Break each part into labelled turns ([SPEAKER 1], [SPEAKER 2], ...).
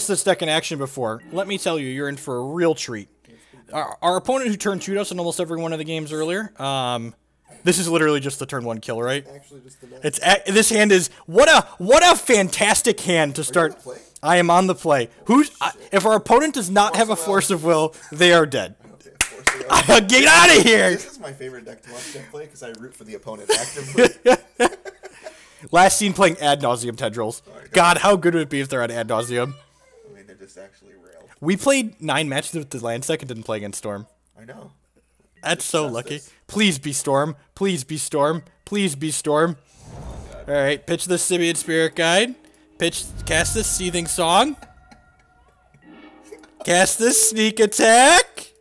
[SPEAKER 1] watched this deck in action before, let me tell you, you're in for a real treat. Our opponent who turned 2'd us in almost every one of the games earlier, this is literally just the turn 1 kill, right?
[SPEAKER 2] Actually, just the
[SPEAKER 1] this hand is what a fantastic hand to start. I am on the play. If our opponent does not have a Force of Will, they are dead. Okay, get out of here!
[SPEAKER 2] This is my favorite deck to watch Jeff play because I root for the opponent actively.
[SPEAKER 1] Last seen playing Ad Nauseam Tendrils. God, how good would it be if they're on Ad Nauseam?
[SPEAKER 2] I mean, they're just actually real.
[SPEAKER 1] We played 9 matches with the land deck and didn't play against Storm.
[SPEAKER 2] I know.
[SPEAKER 1] That's so lucky. Please be Storm. Please be Storm. Please be Storm. All right, pitch the Simian Spirit Guide. Cast this Seething Song. Cast this Sneak Attack.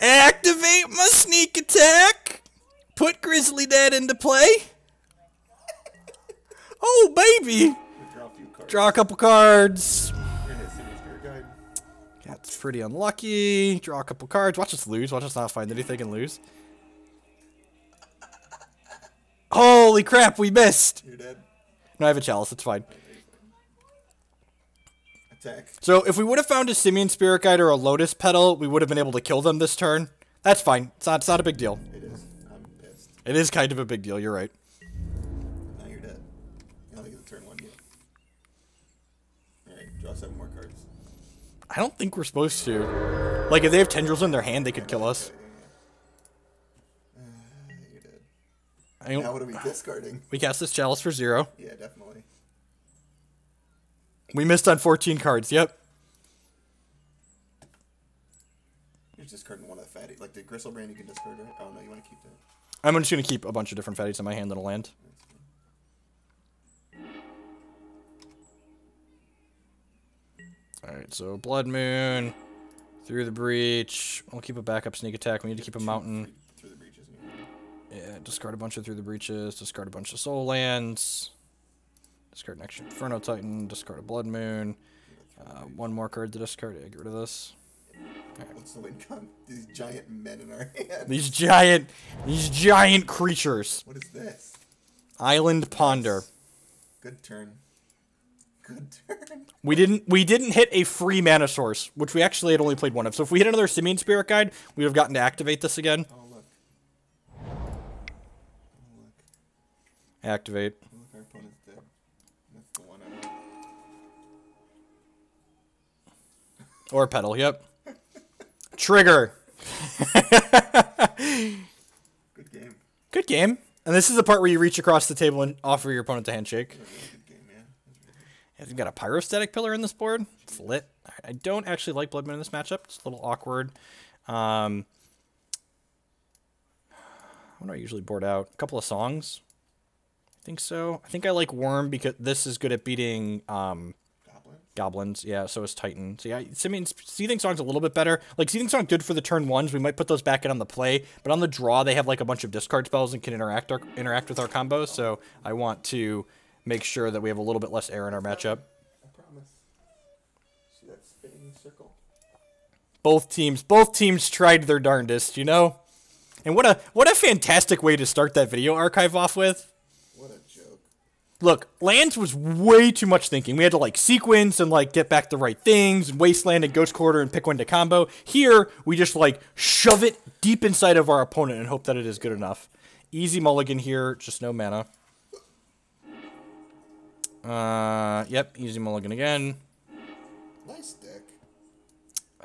[SPEAKER 1] Activate my Sneak Attack. Put Grizzly Dad into play. Oh, baby. Draw a couple cards. That's pretty unlucky. Draw a couple cards. Watch us lose. Watch us not find anything and lose. Holy crap, we missed.
[SPEAKER 2] You're dead.
[SPEAKER 1] No, I have a Chalice. It's fine.
[SPEAKER 2] Attack.
[SPEAKER 1] So if we would have found a Simian Spirit Guide or a Lotus Petal, we would have been able to kill them this turn. That's fine. It's not a big deal.
[SPEAKER 2] It is. I'm pissed.
[SPEAKER 1] It is kind of a big deal. You're right.
[SPEAKER 2] Now you're dead. You only get the turn 1 yet. Alright, draw 7 more cards.
[SPEAKER 1] I don't think we're supposed to. Like, if they have Tendrils in their hand, they could kill us.
[SPEAKER 2] You're dead. Now what are we discarding?
[SPEAKER 1] We cast this Chalice for 0.
[SPEAKER 2] Yeah, definitely.
[SPEAKER 1] We missed on 14 cards, yep.
[SPEAKER 2] You're discarding one of the fatties. Like the Griselbrand you can discard, right? Oh no, you want to keep that.
[SPEAKER 1] I'm just going to keep a bunch of different fatties in my hand that'll land. Alright, so Blood Moon, through the breach. I'll keep a backup Sneak Attack. We need to keep a mountain.
[SPEAKER 2] Through the breaches.
[SPEAKER 1] Yeah, discard a bunch of Through the Breaches, discard a bunch of Soul Lands, discard an extra Inferno Titan, discard a Blood Moon. One more card to discard. Yeah, get rid of this.
[SPEAKER 2] Right. What's the win con? These giant men in our hands.
[SPEAKER 1] These giant creatures.
[SPEAKER 2] What is this?
[SPEAKER 1] Island Ponder.
[SPEAKER 2] Good turn. Good turn.
[SPEAKER 1] We didn't hit a free mana source, which we actually had only played one of. So if we hit another Simian Spirit Guide, we would have gotten to activate this again.
[SPEAKER 2] Oh look.
[SPEAKER 1] Activate.
[SPEAKER 2] Oh, look, our opponent's dead. That's the one I want.
[SPEAKER 1] Or Petal, yep. Trigger.
[SPEAKER 2] Good game.
[SPEAKER 1] Good game. And this is the part where you reach across the table and offer your opponent a handshake.
[SPEAKER 2] Good game, man.
[SPEAKER 1] You've got a Pyrostatic Pillar in this board. It's lit. I don't actually like Blood Moon in this matchup. It's a little awkward. What do I usually board out? A couple of songs. I think so. I think I like Wurm because this is good at beating goblins. Yeah, so is Titan. So yeah, Seething Song's a little bit better. Like, Seething Song good for the turn 1s. We might put those back in on the play. But on the draw, they have like a bunch of discard spells and can interact with our combos. So I want to make sure that we have a little bit less air in our matchup.
[SPEAKER 2] I promise. See that spinning circle?
[SPEAKER 1] Both teams tried their darndest, you know? And what a fantastic way to start that video archive off with.
[SPEAKER 2] What a joke.
[SPEAKER 1] Look, Lands was way too much thinking. We had to, like, sequence and, like, get back the right things, and Wasteland and Ghost Quarter and pick one to combo. Here, we just, like, shove it deep inside of our opponent and hope that it is good enough. Easy mulligan here, just no mana. Yep, easy mulligan again.
[SPEAKER 2] Nice deck.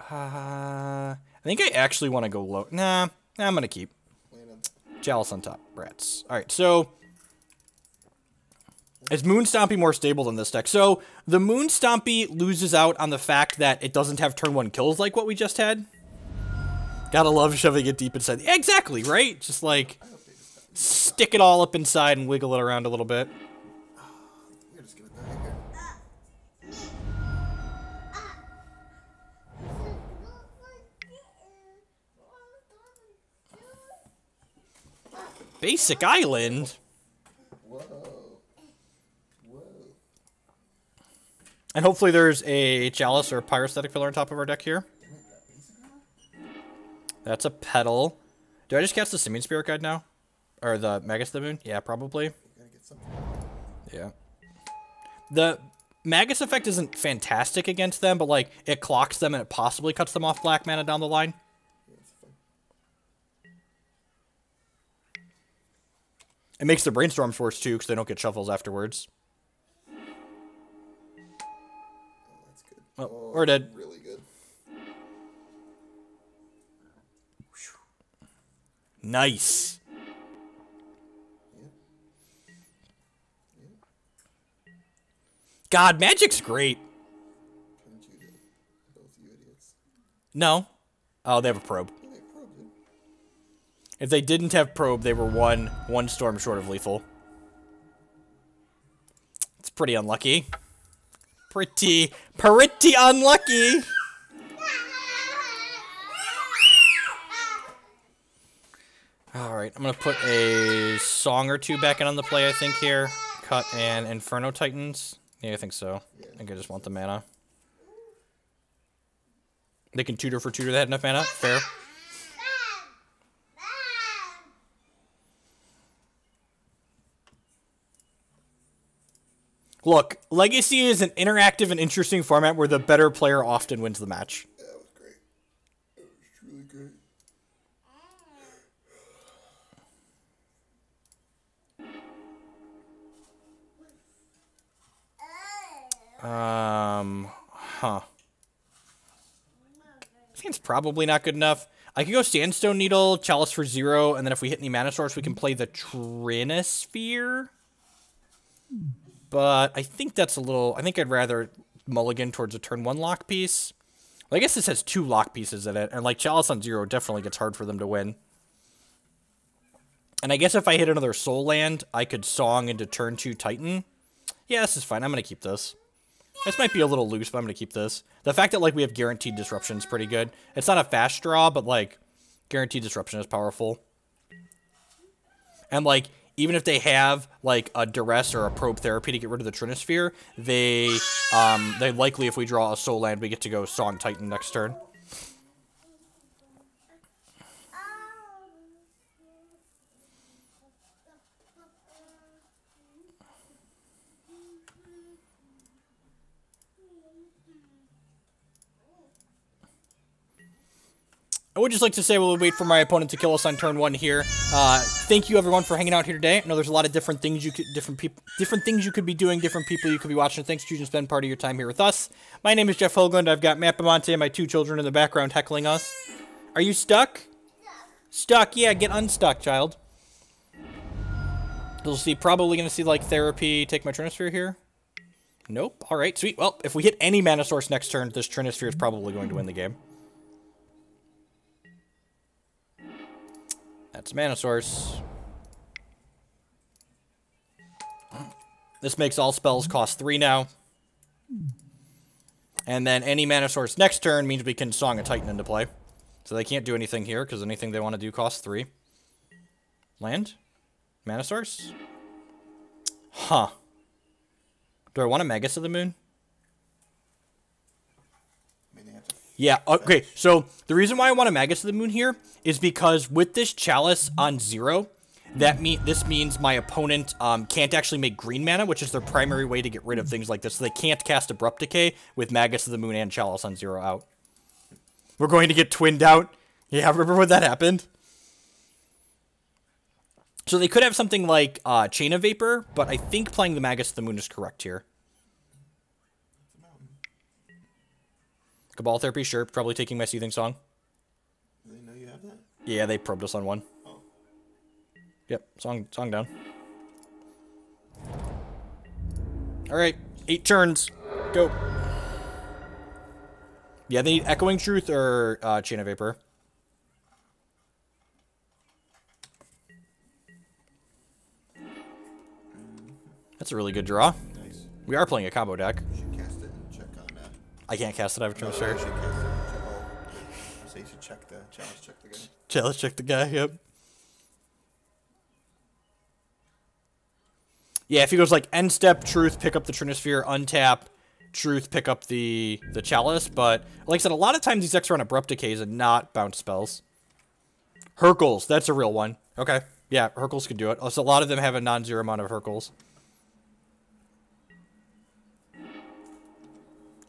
[SPEAKER 1] I think I actually want to go low. Nah, I'm going to keep. Chalice on top. Rats. Alright, so is Moon Stompy more stable than this deck? So the Moon Stompy loses out on the fact that it doesn't have turn 1 kills like what we just had. Gotta love shoving it deep inside. Exactly, right? Just like stick it all up inside and wiggle it around a little bit. Basic Island?
[SPEAKER 2] Whoa. Whoa.
[SPEAKER 1] And hopefully there's a Chalice or a Pyrostatic Pillar on top of our deck here. That's a Petal. Do I just cast the Simian Spirit Guide now? Or the Magus the Moon? Yeah, probably. Yeah. The Magus effect isn't fantastic against them, but, like, it clocks them and it possibly cuts them off black mana down the line. It makes the brainstorms worse, too, because they don't get shuffles afterwards.
[SPEAKER 2] Oh, that's good.
[SPEAKER 1] Oh, we're dead.
[SPEAKER 2] Really good.
[SPEAKER 1] Nice. God, Magic's great.
[SPEAKER 2] Both you idiots.
[SPEAKER 1] No. Oh, they have a probe.
[SPEAKER 2] Yeah, they probed it.
[SPEAKER 1] If they didn't have probe, they were one storm short of lethal. It's pretty unlucky. Pretty unlucky. Alright, I'm going to put a song or two back in on the play, I think, here. Cut and Inferno Titans. Yeah, I think so. I think I just want the mana. They can tutor for tutor that had enough mana. Fair. Look, Legacy is an interactive and interesting format where the better player often wins the match.
[SPEAKER 2] Yeah, that was great. That was truly great.
[SPEAKER 1] Huh. I think it's probably not good enough. I could go Sandstone Needle, Chalice for 0, and then if we hit any mana source, we can play the Trinisphere. But I think that's a little... I think I'd rather mulligan towards a turn 1 lock piece. Well, I guess this has 2 lock pieces in it, and like Chalice on 0 definitely gets hard for them to win. And I guess if I hit another Soul Land, I could Song into turn 2 Titan. Yeah, this is fine. I'm going to keep this. This might be a little loose, but I'm going to keep this. The fact that, like, we have Guaranteed Disruption is pretty good. It's not a fast draw, but, like, Guaranteed Disruption is powerful. And, like, even if they have, like, a Duress or a Probe Therapy to get rid of the Trinisphere, they likely, if we draw a Soul Land, we get to go Song Titan next turn. I would just like to say we'll wait for my opponent to kill us on turn 1 here. Thank you everyone for hanging out here today. I know there's a lot of different things you could, different things you could be doing, different people you could be watching. Thanks for choosing to spend part of your time here with us. My name is Jeff Hoagland. I've got Matt Bamonte and my 2 children in the background heckling us. Are you stuck? Stuck? Yeah, get unstuck, child. You'll see, probably going to see like Therapy take my Trinisphere here. Nope. All right, sweet. Well, if we hit any mana source next turn, this Trinisphere is probably going to win the game. That's mana source. This makes all spells cost 3 now. And then any mana source next turn means we can Song a Titan into play. So they can't do anything here, because anything they want to do costs 3. Land? Mana source? Huh. Do I want a Magus of the Moon? Yeah, okay, so the reason why I want a Magus of the Moon here is because with this Chalice on 0, this means my opponent can't actually make green mana, which is their primary way to get rid of things like this. So they can't cast Abrupt Decay with Magus of the Moon and Chalice on 0 out. We're going to get twinned out. Yeah, remember when that happened? So they could have something like Chain of Vapor, but I think playing the Magus of the Moon is correct here. Cabal Therapy, sure. Probably taking my Seething Song.
[SPEAKER 2] Do they know you have that?
[SPEAKER 1] Yeah, they probed us on 1.
[SPEAKER 2] Oh.
[SPEAKER 1] Yep, song down. Alright, 8 turns. Go. Yeah, they need Echoing Truth or Chain of Vapor. That's a really good draw.
[SPEAKER 2] Nice.
[SPEAKER 1] We are playing a combo deck.
[SPEAKER 2] You should cast it and check on that.
[SPEAKER 1] I can't cast it, I have a Trinisphere.
[SPEAKER 2] You should cast it and check. Oh, so you should check the Chalice, check the guy.
[SPEAKER 1] Chalice, check the guy, yep. Yeah, if he goes like end step, Truth, pick up the Trinisphere, untap, Truth, pick up the Chalice, but like I said, a lot of times these decks are on Abrupt Decays and not bounce spells. Hercules, that's a real one. Okay, yeah, Hercules can do it. Also, a lot of them have a non-zero amount of Hercules.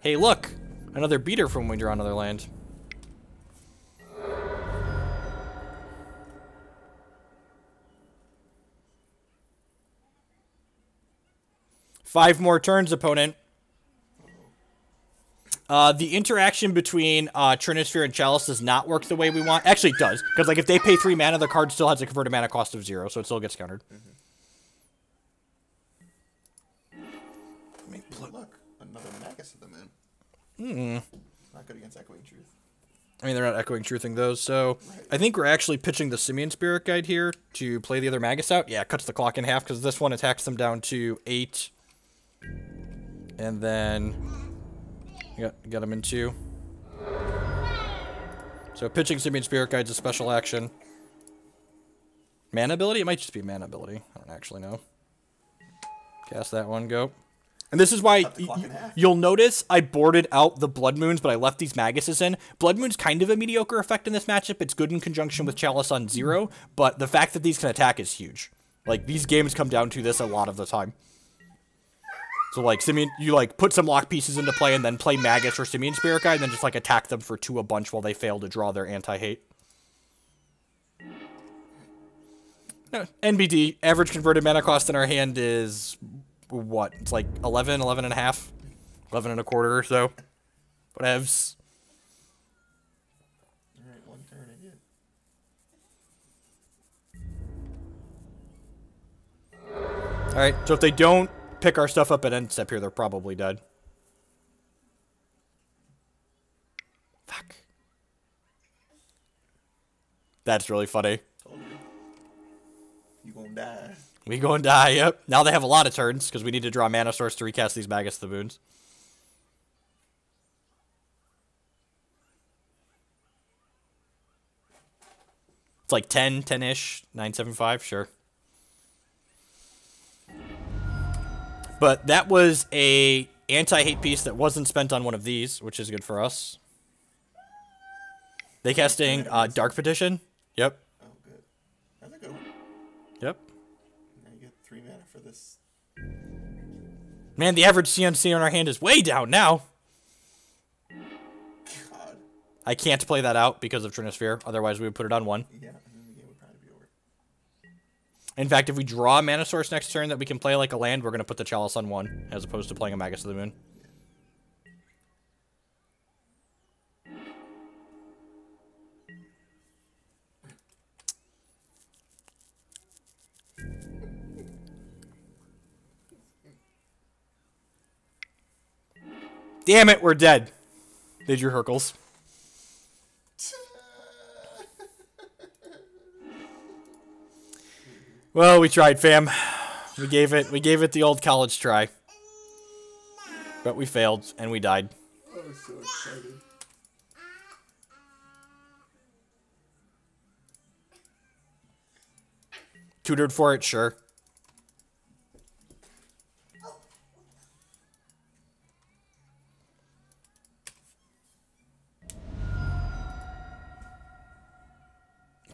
[SPEAKER 1] Hey, look! Another beater from when we draw another land. Five more turns, opponent. The interaction between Trinisphere and Chalice does not work the way we want. Actually, it does. Because, like, if they pay 3 mana, the card still has a converted mana cost of 0, so it still gets countered.
[SPEAKER 2] Look, another Magus of the moon. Not good against Echoing Truth.
[SPEAKER 1] I mean, they're not Echoing Truthing those, so... Right. I think we're actually pitching the Simian Spirit Guide here to play the other Magus out. Yeah, it cuts the clock in half, because this one attacks them down to 8. And then... Got him in 2. So pitching Simian Spirit Guide's a special action. Mana ability? It might just be mana ability. I don't actually know. Cast that one, go. And this is why you'll notice I boarded out the Blood Moons, but I left these Maguses in. Blood Moon's kind of a mediocre effect in this matchup. It's good in conjunction with Chalice on 0, but the fact that these can attack is huge. Like, these games come down to this a lot of the time. So, like, Simian, you, like, put some lock pieces into play and then play Magus or Simian Spirit Guide and then just, like, attack them for 2 a bunch while they fail to draw their anti-hate. No, NBD, average converted mana cost in our hand is, what? It's like 11, 11 and a half? 11 and a quarter or so. Whatevs.
[SPEAKER 2] Alright, 1 turn again.
[SPEAKER 1] Alright, so if they don't pick our stuff up at end step here, they're probably dead. Fuck. That's really funny.
[SPEAKER 2] Told you. You gonna die.
[SPEAKER 1] We gonna die, yep. Now they have a lot of turns, because we need to draw mana source to recast these Magus to the Moons. It's like 10, 10-ish, 975, sure. But that was a anti-hate piece that wasn't spent on one of these, which is good for us. They casting Dark Petition. Yep.
[SPEAKER 2] Oh, good. That's a good one.
[SPEAKER 1] Yep.
[SPEAKER 2] Now you get 3 mana for this.
[SPEAKER 1] Man, the average CMC on our hand is way down now.
[SPEAKER 2] God.
[SPEAKER 1] I can't play that out because of Trinisphere. Otherwise, we would put it on 1.
[SPEAKER 2] Yeah, and then the game would probably be over.
[SPEAKER 1] In fact, if we draw a mana source next turn that we can play like a land, we're going to put the Chalice on 1, as opposed to playing a Magus of the Moon. Damn it, we're dead. They drew Hercules. Well, we tried, fam. We gave it the old college try. But we failed, and we died.
[SPEAKER 2] I was so excited.
[SPEAKER 1] Tutored for it, sure.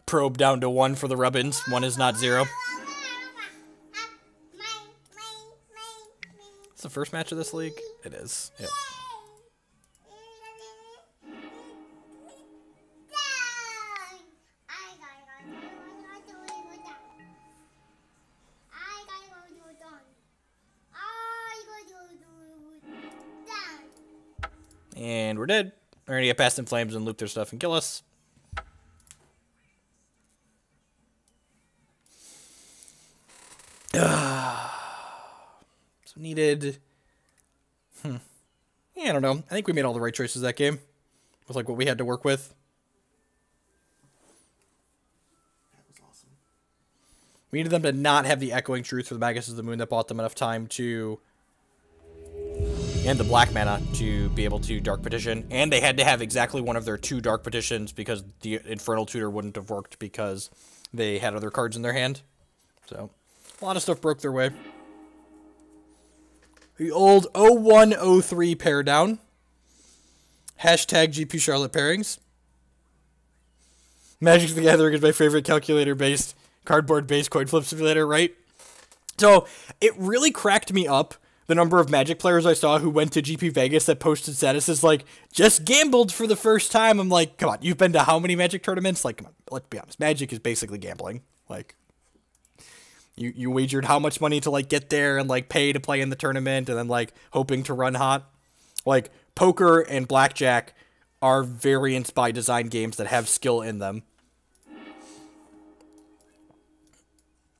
[SPEAKER 1] Probe down to 1 for the Rubbins. 1 is not 0. It's the first match of this league? It is. Yep. And we're dead. We're gonna get past in flames and loop their stuff and kill us. So needed. Yeah, I don't know. I think we made all the right choices that game. With like what we had to work with.
[SPEAKER 2] That was awesome.
[SPEAKER 1] We needed them to not have the Echoing Truth for the Magus of the Moon that bought them enough time to... And the black mana to be able to Dark Petition. And they had to have exactly one of their 2 Dark Petitions because the Infernal Tutor wouldn't have worked because they had other cards in their hand. So, a lot of stuff broke their way. The old 0103 pair down. Hashtag GP Charlotte pairings. Magic the Gathering is my favorite calculator-based, cardboard-based coin flip simulator, right? So, it really cracked me up the number of Magic players I saw who went to GP Vegas that posted statuses like, just gambled for the first time. I'm like, come on, you've been to how many Magic tournaments? Like, come on, let's be honest. Magic is basically gambling. Like, you wagered how much money to, like, get there and, like, pay to play in the tournament and then, like, hoping to run hot. Like, poker and blackjack are variants by design games that have skill in them.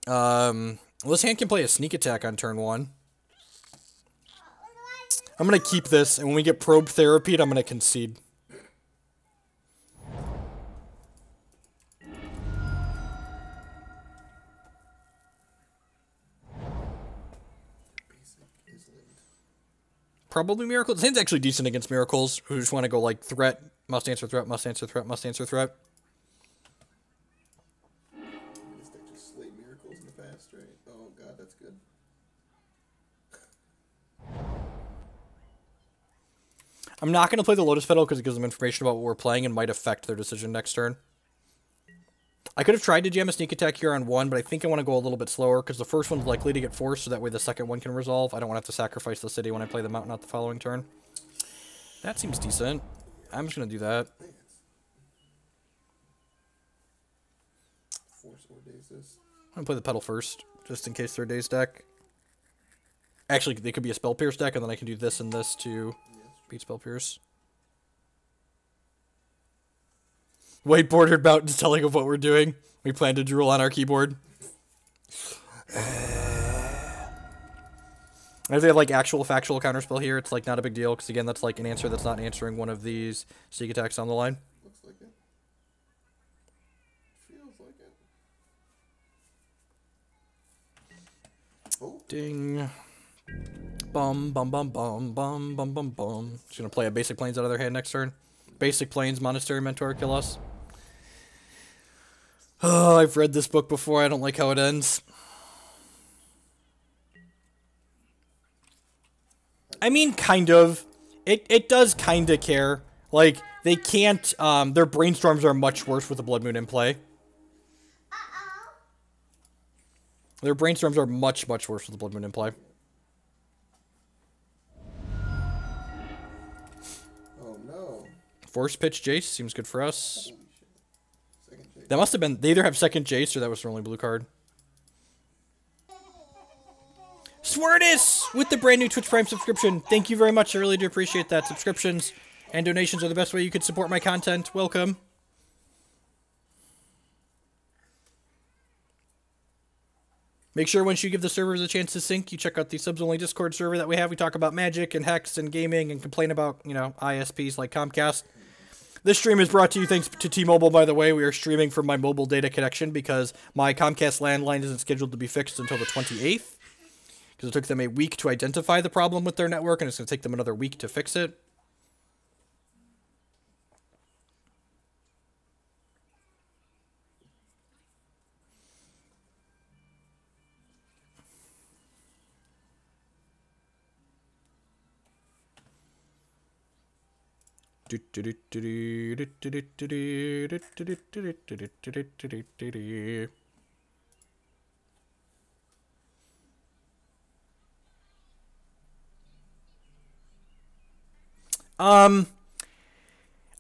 [SPEAKER 1] This hand can play a sneak attack on turn 1. I'm going to keep this, and when we get probe therapied, I'm going to concede. Probably Miracle. This hand's actually decent against Miracles, who just want to go, like, threat, must answer threat, must answer threat, must answer threat.
[SPEAKER 2] This deck just slayed Miracles in the past, right? Oh god, that's good.
[SPEAKER 1] I'm not going to play the Lotus Petal because it gives them information about what we're playing and might affect their decision next turn. I could have tried to jam a sneak attack here on 1, but I think I want to go a little bit slower because the first one's likely to get forced, so that way the second one can resolve. I don't want to have to sacrifice the city when I play the mountain out the following turn. That seems decent. I'm just going to do that.
[SPEAKER 2] Force or Dazus.
[SPEAKER 1] I'm going to play the Petal first, just in case they're Daze deck. Actually, they could be a Spell Pierce deck, and then I can do this and this to beat Spell Pierce. Whiteboarded mountains telling of what we're doing. We plan to drool on our keyboard. If they have, like, actual factual counterspell here, it's, like, not a big deal, because, again, that's, like, an answer that's not answering one of these sneak attacks on the line.
[SPEAKER 2] Looks like it. Feels like it. Oh.
[SPEAKER 1] Ding. Bum, bum, bum, bum, bum, bum, bum, bum. Just gonna play a Basic Plains out of their hand next turn. Basic Plains, Monastery Mentor, kill us. Oh, I've read this book before. I don't like how it ends. I mean, kind of. It does kind of care. Like, they can't, their brainstorms are much worse with the Blood Moon in play. Their brainstorms are much, much worse with the Blood Moon in play.
[SPEAKER 2] Oh no.
[SPEAKER 1] Force Pitch Jace seems good for us.
[SPEAKER 2] Holy shit. Second Jace.
[SPEAKER 1] That must have been, they either have second Jace or that was their only blue card. Swordis with the brand new Twitch Prime subscription. Thank you very much. I really do appreciate that. Subscriptions and donations are the best way you could support my content. Welcome. Make sure once you give the servers a chance to sync, you check out the subs-only Discord server that we have. We talk about Magic and Hex and gaming and complain about, you know, ISPs like Comcast. This stream is brought to you thanks to T-Mobile, by the way. We are streaming from my mobile data connection because my Comcast landline isn't scheduled to be fixed until the 28th. Because it took them a week to identify the problem with their network, and it's going to take them another week to fix it.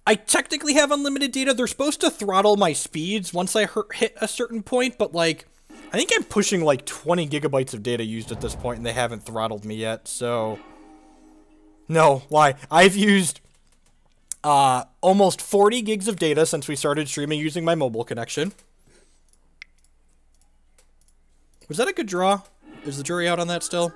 [SPEAKER 1] I technically have unlimited data. They're supposed to throttle my speeds once I hit a certain point, but, like, I think I'm pushing, like, 20 gigabytes of data used at this point, and they haven't throttled me yet, so... No, why? I've used, almost 40 gigs of data since we started streaming using my mobile connection. Was that a good draw? Is the jury out on that still?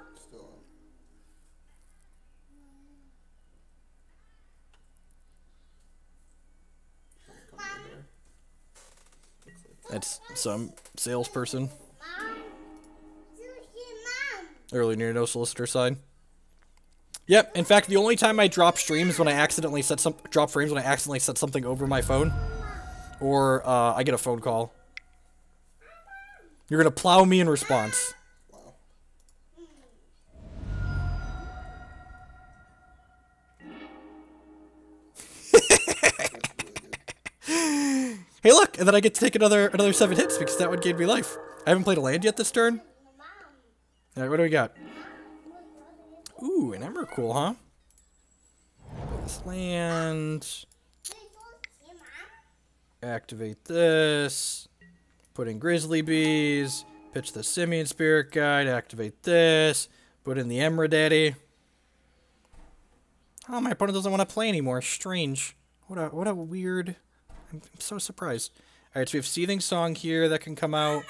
[SPEAKER 1] That's some salesperson. Early near no solicitor sign. Yep. In fact, the only time I drop streams when I accidentally set drop frames when I accidentally set something over my phone, or I get a phone call. You're gonna plow me in response. Hey, look, and then I get to take another 7 hits because that would gain me life. I haven't played a land yet this turn. All right, what do we got? Ooh, an Emrakul, huh? This land. Activate this. Put in Grizzly Bees. Pitch the Simian Spirit Guide. Activate this. Put in the Emra Daddy. Oh, my opponent doesn't want to play anymore. Strange. What a weird... I'm so surprised. Alright, so we have Seething Song here that can come out.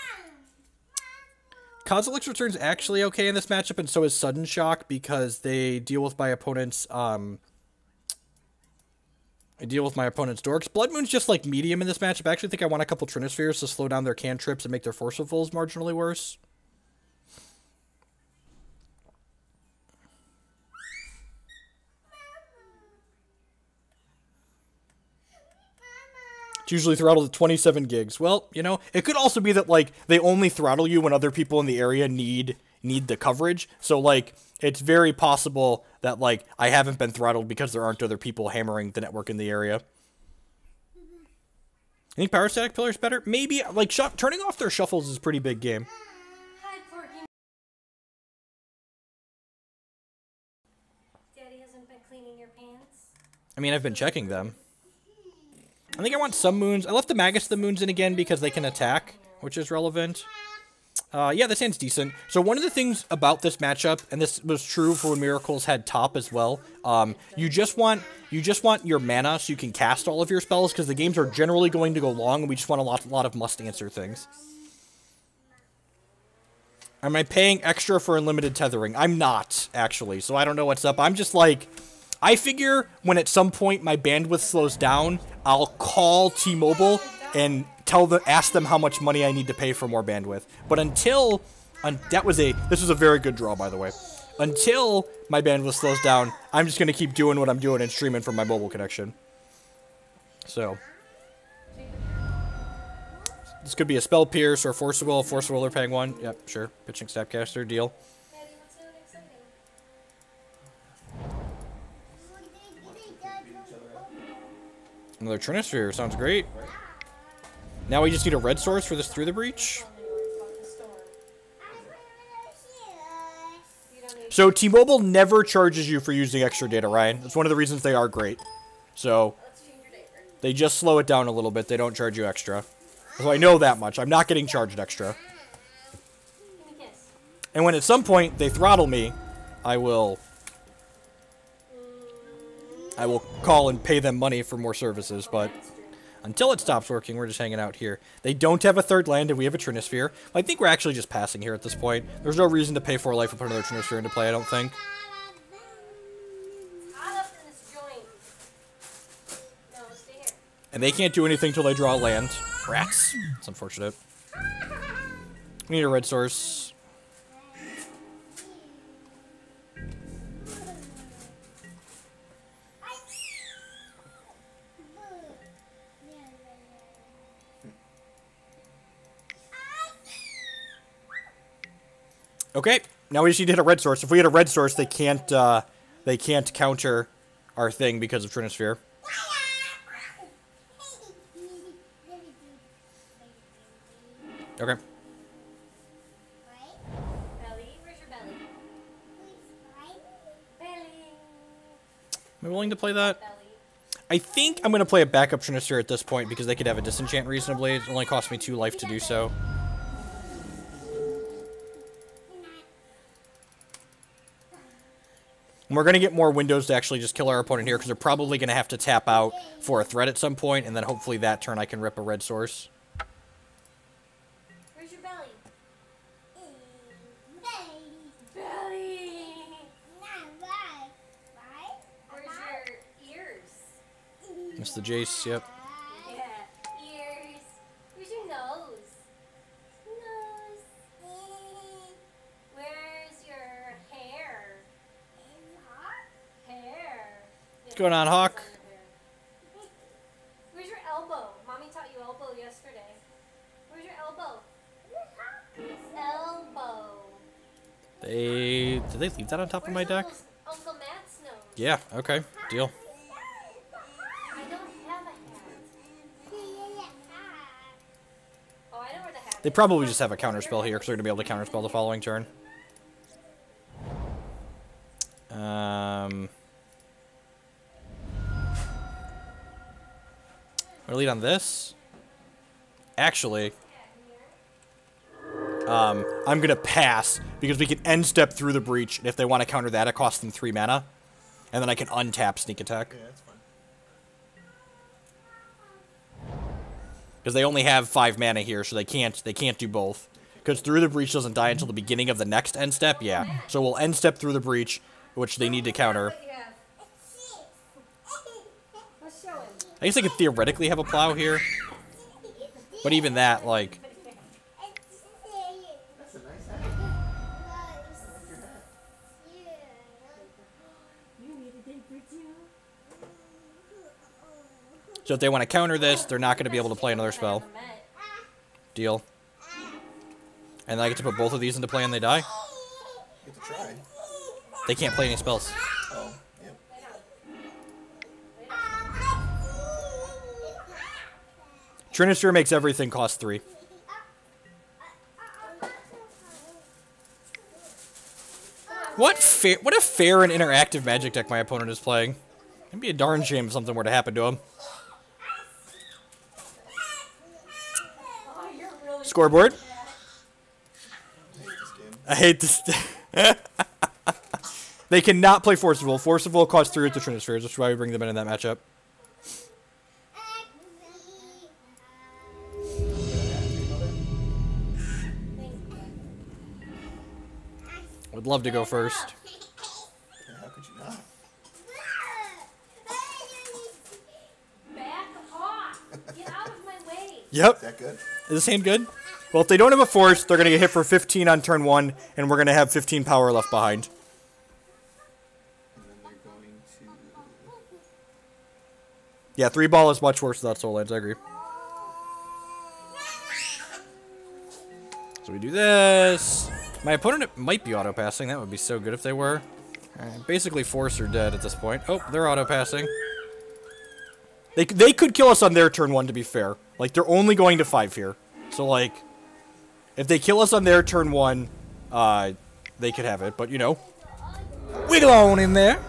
[SPEAKER 1] Kozilek's Return's actually okay in this matchup, and so is Sudden Shock, because they deal with my opponent's, dorks. Blood Moon's just, like, medium in this matchup. I actually think I want a couple Trinispheres to slow down their cantrips and make their Forcifuls marginally worse. It's usually throttled at 27 gigs. Well, you know, it could also be that, like, they only throttle you when other people in the area need the coverage. So, like, it's very possible that, like, I haven't been throttled because there aren't other people hammering the network in the area. I think Pyrostatic Pillar is better. Maybe, like, turning off their shuffles is a pretty big game.
[SPEAKER 3] Hi, Porky. Daddy hasn't been cleaning your pants?
[SPEAKER 1] I mean, I've been checking them. I think I want some moons. I left the Magus the moons in again because they can attack, which is relevant. Yeah, this hand's decent. So one of the things about this matchup, and this was true for when Miracles had top as well, you just want your mana so you can cast all of your spells, because the games are generally going to go long, and we just want a lot of must-answer things. Am I paying extra for unlimited tethering? I'm not, actually, so I don't know what's up. I'm just like... I figure when at some point my bandwidth slows down, I'll call T-Mobile and ask them how much money I need to pay for more bandwidth. But until, this was a very good draw, by the way. Until my bandwidth slows down, I'm just gonna keep doing what I'm doing and streaming from my mobile connection. So. This could be a Spell Pierce or a Force Will. Force Will or paying 1. Yep, sure. Pitching Snapcaster, deal. Another Trinisphere, sounds great. Now we just need a red source for this Through the Breach. So T-Mobile never charges you for using extra data, Ryan. That's one of the reasons they are great. So they just slow it down a little bit. They don't charge you extra. So I know that much. I'm not getting charged extra. And when at some point they throttle me, I will call and pay them money for more services, but until it stops working, we're just hanging out here. They don't have a third land, and we have a Trinisphere. I think we're actually just passing here at this point. There's no reason to pay 4 life and put another Trinisphere into play, I don't think. And they can't do anything till they draw a land. Rats. It's unfortunate. We need a red source. Okay, now we just need to hit a red source. If we hit a red source, they can't counter our thing because of Trinisphere. Okay.
[SPEAKER 3] Belly, where's your belly? Belly.
[SPEAKER 1] Am I willing to play that?
[SPEAKER 3] Belly.
[SPEAKER 1] I think I'm going to play a backup Trinisphere at this point because they could have a disenchant reasonably. It only cost me 2 life to do so. And we're going to get more windows to actually just kill our opponent here because they're probably going to have to tap out for a threat at some point, and then hopefully that turn I can rip a red source.
[SPEAKER 3] Where's your belly? Belly. Where's your ears?
[SPEAKER 1] That's the Jace, yep.
[SPEAKER 3] Yeah, ears. Where's your nose? Nose. Where's your hair? Hair.
[SPEAKER 1] What's going on, Hawk?
[SPEAKER 3] Where's your elbow? Mommy taught you elbow yesterday. Where's your elbow? Elbow.
[SPEAKER 1] Did they leave that on top of my deck?
[SPEAKER 3] Uncle Matt's nose?
[SPEAKER 1] Yeah, okay, deal.
[SPEAKER 3] I don't have a hat. Oh, I know where the hat
[SPEAKER 1] They probably just have a counterspell here because they're going to be able to counterspell the following turn. Wanna lead on this? Actually, I'm gonna pass because we can end step through the breach, and if they want to counter that, it costs them 3 mana, and then I can untap sneak attack.
[SPEAKER 2] Yeah, that's fine.
[SPEAKER 1] Because they only have 5 mana here, so they can't do both. Because through the breach doesn't die until the beginning of the next end step, yeah. So we'll end step through the breach, which they need to counter. I guess I could theoretically have a plow here, but even that, like.
[SPEAKER 2] That's a nice hat. I like your hat.
[SPEAKER 1] So if they want to counter this, they're not going to be able to play another spell. Deal. And then I get to put both of these into play and they die?
[SPEAKER 2] Get to try.
[SPEAKER 1] They can't play any spells.
[SPEAKER 2] Oh, yep.
[SPEAKER 1] Trinisphere makes everything cost 3. What a fair and interactive Magic deck my opponent is playing. It'd be a darn shame if something were to happen to him. Scoreboard. I hate this game. They cannot play Force of Will. Force of Will costs 3 with the Trinispheres, which is why we bring them in that matchup. Would love to go first.
[SPEAKER 2] Yeah, how could you not?
[SPEAKER 3] Back off! Get out of my way!
[SPEAKER 1] Yep.
[SPEAKER 2] Is that good?
[SPEAKER 1] Is this hand good? Well, if they don't have a Force, they're going to get hit for 15 on turn 1, and we're going to have 15 power left behind.
[SPEAKER 2] And then they're going to...
[SPEAKER 1] Yeah, 3-ball is much worse without Soul Lands, I agree. So we do this. My opponent might be auto-passing. That would be so good if they were. Alright, basically Force are dead at this point. Oh, they're auto-passing. They could kill us on their turn 1, to be fair. Like, they're only going to 5 here. So, like, if they kill us on their turn 1, they could have it. But, you know, wiggle on in there.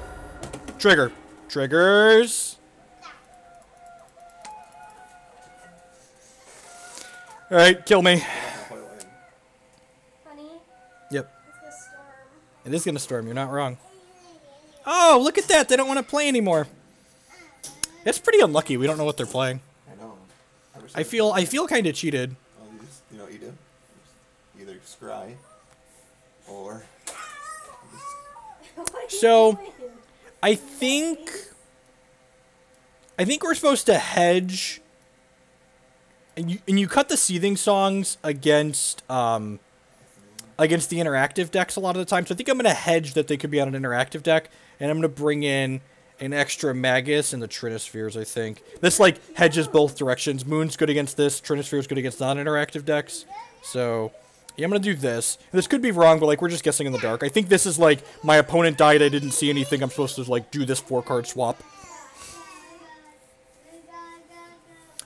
[SPEAKER 1] Trigger. Triggers. Alright, kill me.
[SPEAKER 3] Honey,
[SPEAKER 1] Yep.
[SPEAKER 3] it's gonna storm.
[SPEAKER 1] It is going to storm. You're not wrong. Oh, look at that. They don't want to play anymore. It's pretty unlucky. We don't know what they're playing.
[SPEAKER 2] I know.
[SPEAKER 1] I feel kind of cheated.
[SPEAKER 2] Well, you know what you do? You either scry, or...
[SPEAKER 3] What are you
[SPEAKER 1] So,
[SPEAKER 3] doing?
[SPEAKER 1] I think we're supposed to hedge, and you cut the Seething Songs against the interactive decks a lot of the time. So I think I'm gonna hedge that they could be on an interactive deck, and I'm gonna bring in an extra Magus and the Trinispheres. I think this like hedges both directions. Moon's good against this. Trinisphere's good against non-interactive decks. So yeah, I'm gonna do this. This could be wrong, but like we're just guessing in the dark. I think this is like my opponent died. I didn't see anything. I'm supposed to like do this 4-card swap.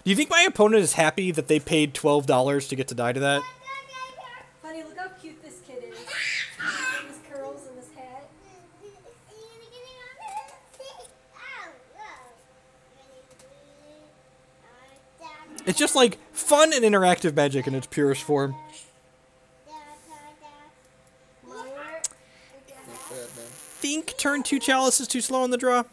[SPEAKER 1] Do you think my opponent is happy that they paid $12 to get to die to that?
[SPEAKER 3] Honey, look how cute this kid is. And his curls and his hat.
[SPEAKER 1] It's just like fun and interactive Magic in its purest form. Think turn 2 Chalice is too slow on the draw.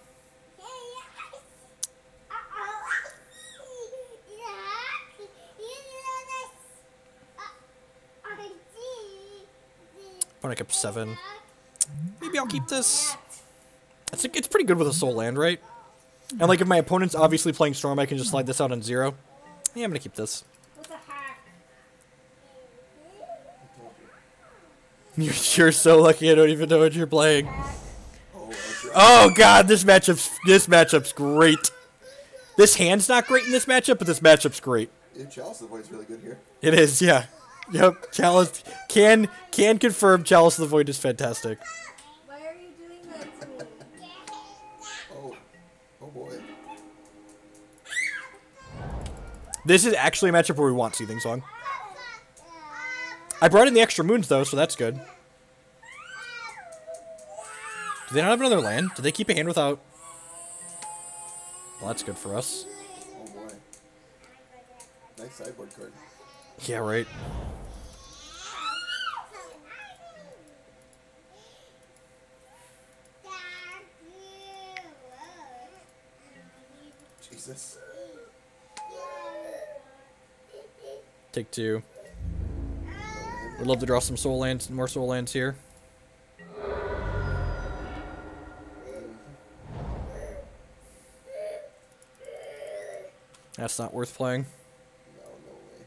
[SPEAKER 1] Opponent up 7. Maybe I'll keep this. It's pretty good with a Soul Land, right? And like if my opponent's obviously playing Storm, I can just slide this out on 0. Yeah, I'm gonna keep this.
[SPEAKER 3] What's a hack?
[SPEAKER 1] You're so lucky I don't even know what you're playing.
[SPEAKER 2] Oh,
[SPEAKER 1] Oh god, this matchup's great. This hand's not great in this matchup, but this matchup's great.
[SPEAKER 2] yeah, Chalice of the Void's really good here.
[SPEAKER 1] It is, yeah. Yep, Chalice can confirm Chalice of the Void is fantastic.
[SPEAKER 3] Why are you doing that to me?
[SPEAKER 2] Oh boy.
[SPEAKER 1] This is actually a matchup where we want Seething Song. I brought in the extra moons though, so that's good. Do they not have another land? Do they keep a hand without... Well, that's good for us.
[SPEAKER 2] Oh boy. Nice sideboard card.
[SPEAKER 1] Yeah, right.
[SPEAKER 2] Jesus.
[SPEAKER 1] Take 2. Would love to draw some soul lands, more soul lands here. That's not worth playing.
[SPEAKER 2] No, no way.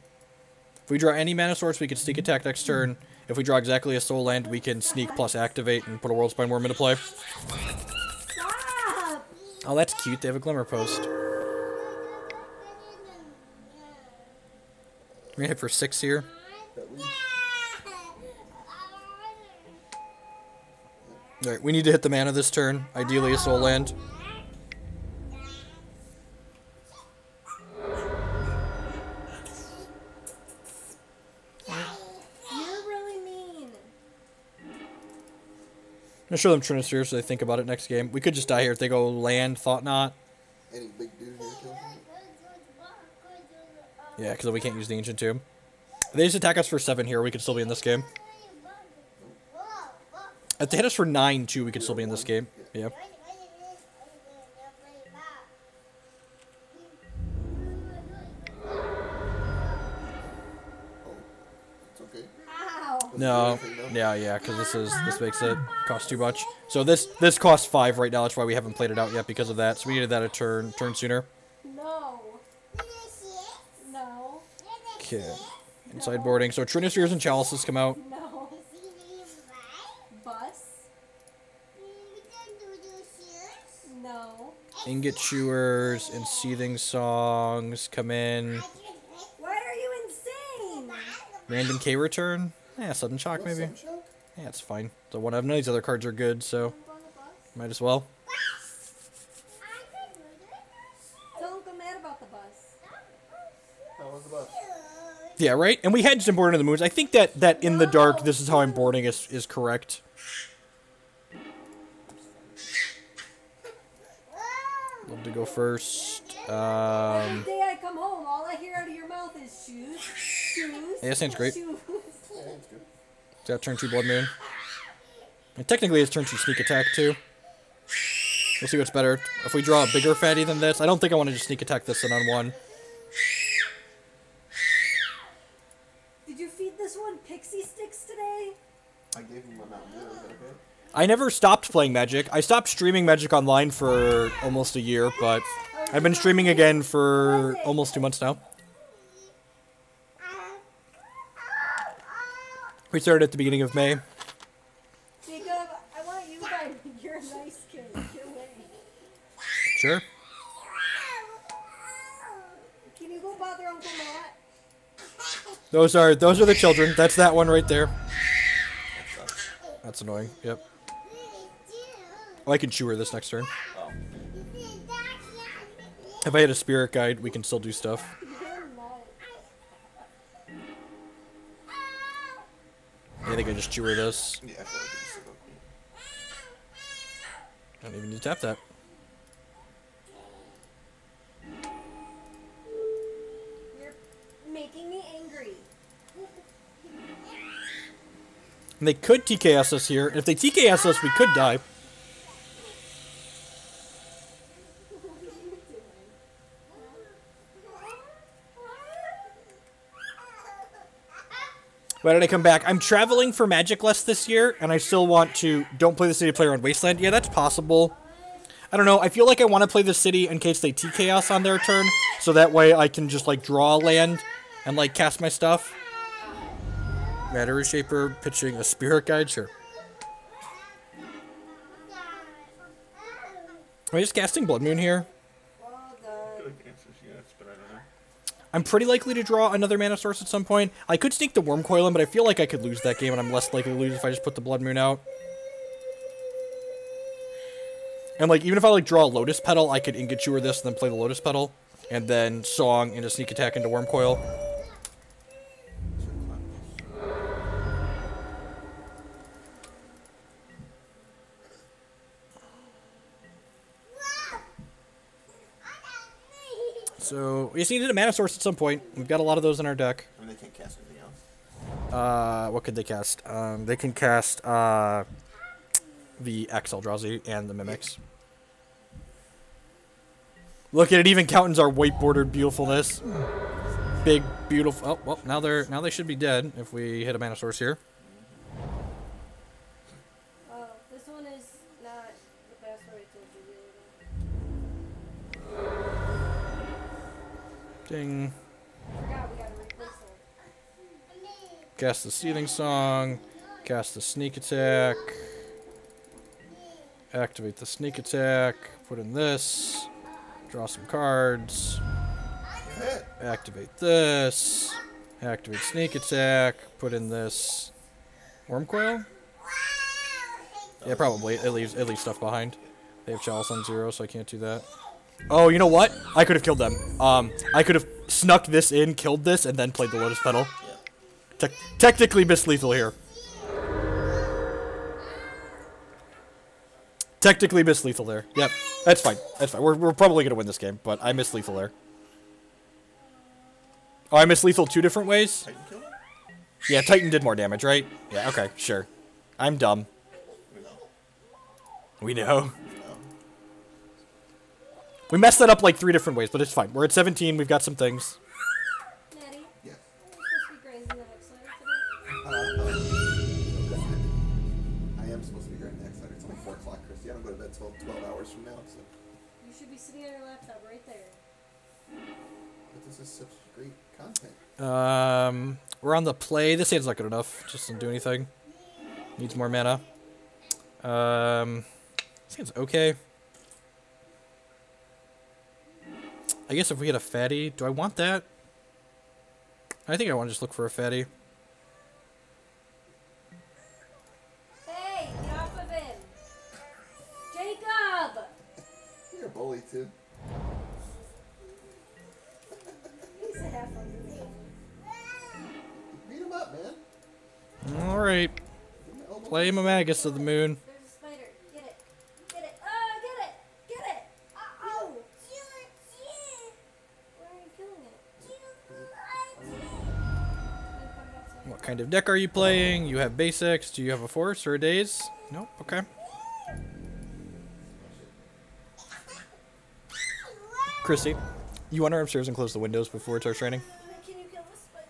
[SPEAKER 1] If we draw any mana source, we can sneak attack next turn. If we draw exactly a soul land, we can sneak plus activate and put a Worldspine Wurm into play.
[SPEAKER 3] Stop!
[SPEAKER 1] Oh, that's cute. They have a Glimmer Post. We're gonna hit for 6 here.
[SPEAKER 2] At least.
[SPEAKER 1] Alright, we need to hit the mana this turn. Ideally a soul land.
[SPEAKER 3] You're really mean.
[SPEAKER 1] I'm gonna show them Trinisphere so they think about it next game. We could just die here if they go land, Thought Knot.
[SPEAKER 2] Any big dude here kills me?
[SPEAKER 1] Yeah, because we can't use the Ancient Tomb. If they just attack us for 7 here, we could still be in this game. If they hit us for 9 too, we could still be in this game. Yeah.
[SPEAKER 2] It's okay.
[SPEAKER 3] Ow!
[SPEAKER 1] No. Yeah, because this makes it cost too much. So this costs 5 right now. That's why we haven't played it out yet because of that. So we needed that a turn sooner.
[SPEAKER 3] No. No.
[SPEAKER 1] Okay. And sideboarding. So Trinispheres and Chalices come out.
[SPEAKER 3] No. Bus? No.
[SPEAKER 1] Ingot Chewers and Seething Songs come in.
[SPEAKER 3] Why are you insane?
[SPEAKER 1] Random K return. Yeah, sudden shock maybe. Yeah, it's fine. So one of none of these other cards are good, so might as well.
[SPEAKER 3] Don't go mad about the bus.
[SPEAKER 2] How was the bus?
[SPEAKER 1] Yeah, right? And we hedged and boarded into the moons. I think that in the dark, this is how I'm boarding is correct. Love to go first.
[SPEAKER 3] Every day I come home, all I hear out of your mouth is shoes, shoes.
[SPEAKER 1] Yeah, that sounds great.
[SPEAKER 3] Shoes.
[SPEAKER 2] Yeah, that's good.
[SPEAKER 1] It's got turn 2 Blood Moon. And technically it's turn 2 Sneak Attack too. We'll see what's better. If we draw a bigger fatty than this, I don't think I want to just Sneak Attack this in on 1.
[SPEAKER 3] Did you feed this one pixie sticks today?
[SPEAKER 2] I gave him a Mountain Dew. Is that okay?
[SPEAKER 1] I never stopped playing Magic. I stopped streaming Magic Online for almost a year, but I've been streaming again for almost 2 months now. We started at the beginning of May.
[SPEAKER 3] Jacob, I want you by you're a nice kid. Get away.
[SPEAKER 1] Sure.
[SPEAKER 3] Can you go bother Uncle Matt?
[SPEAKER 1] Those are the children. That's that one right there. That's annoying. Yep. Oh, I can Chewer this next turn.
[SPEAKER 2] Oh.
[SPEAKER 1] If I had a Spirit Guide, we can still do stuff.
[SPEAKER 3] You're not.
[SPEAKER 1] I think I just Chewer this.
[SPEAKER 2] Yeah, I feel like it's okay.
[SPEAKER 1] I don't even need to tap that.
[SPEAKER 3] You're making me angry.
[SPEAKER 1] And they could TKS us here. And if they TKS us, we could die. Why did I come back? I'm traveling for Magic less this year, and I still want to... Don't play the city player on Wasteland. Yeah, that's possible. I don't know. I feel like I want to play the city in case they TK us on their turn, so that way I can just, like, draw a land and, like, cast my stuff. Matter Shaper pitching a Spirit Guide? Sure. Am I just casting Blood Moon here?
[SPEAKER 3] Well done.
[SPEAKER 2] Good answers, yes, but I don't know.
[SPEAKER 1] I'm pretty likely to draw another mana source at some point. I could sneak the Wurmcoil in, but I feel like I could lose that game, and I'm less likely to lose if I just put the Blood Moon out. And, like, even if I, like, draw a Lotus Petal, I could Ingot Chewer this and then play the Lotus Petal. And then Song and a Sneak Attack into Wurmcoil. So we just needed a mana source at some point. We've got a lot of those in our deck.
[SPEAKER 2] I mean, they can't cast anything else.
[SPEAKER 1] What could they cast? They can cast the X Eldrazi and the Mimics. Look at it, even counting our white bordered beautifulness. Big, beautiful. Oh, well, now they should be dead if we hit a mana source here.
[SPEAKER 3] This one is not the best way to do it.
[SPEAKER 1] Ding.
[SPEAKER 3] Forgot we gotta replace them.
[SPEAKER 1] Cast the Seething Song. Cast the Sneak Attack. Activate the Sneak Attack. Put in this. Draw some cards. Activate this. Activate Sneak Attack. Put in this. Wurmcoil? Yeah, probably. It leaves stuff behind. They have Chalice on 0, so I can't do that. Oh, you know what? I could have killed them. I could have snuck this in, killed this, and then played the Lotus Petal. Technically miss lethal here. Technically miss lethal there. Yep, that's fine. That's fine. We're probably gonna win this game, but I miss lethal there. Oh, I miss lethal 2 different ways?
[SPEAKER 2] Titan kill him?
[SPEAKER 1] Yeah, Titan did more damage, right? Yeah, okay, sure. I'm dumb. We know. We messed that up like 3 different ways, but it's fine. We're at 17, we've got some things.
[SPEAKER 3] Natty?
[SPEAKER 2] Yeah.
[SPEAKER 3] Are you supposed to be grazing the next side today?
[SPEAKER 2] I am supposed to be grading next Saturday. It's only 4 o'clock, Christy. I don't go to bed till 12 hours from now, so.
[SPEAKER 3] You should be sitting on your laptop right there.
[SPEAKER 2] But this is such great content.
[SPEAKER 1] We're on the play. This hand's not good enough. Just doesn't do anything. Needs more mana. This hand's okay. I guess if we get a fatty, do I want that? I think I want to just look for a fatty.
[SPEAKER 3] Hey, get off of him! Jacob!
[SPEAKER 2] You're a bully, too.
[SPEAKER 3] He's a half under me.
[SPEAKER 2] Beat him up, man.
[SPEAKER 1] Alright. Play my Magus of the Moon.
[SPEAKER 3] There's a spider. Get it. Get it. Oh, get it. Get it. Oh. Why are you killing it?
[SPEAKER 1] What kind of deck are you playing? You have basics. Do you have a force or a daze? Nope. Okay. Chrissy, you want to run upstairs and close the windows before it starts raining?
[SPEAKER 3] Can you kill the spider?